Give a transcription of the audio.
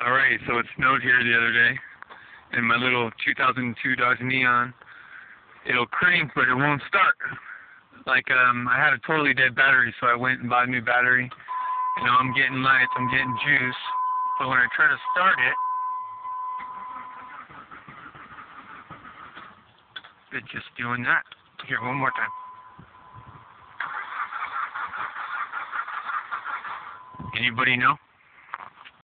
Alright, so it snowed here the other day, and my little 2002 Dodge Neon, it'll crank, but it won't start. I had a totally dead battery, so I went and bought a new battery. You know, I'm getting lights, I'm getting juice, but when I try to start it, it's just doing that. Here, one more time. Anybody know?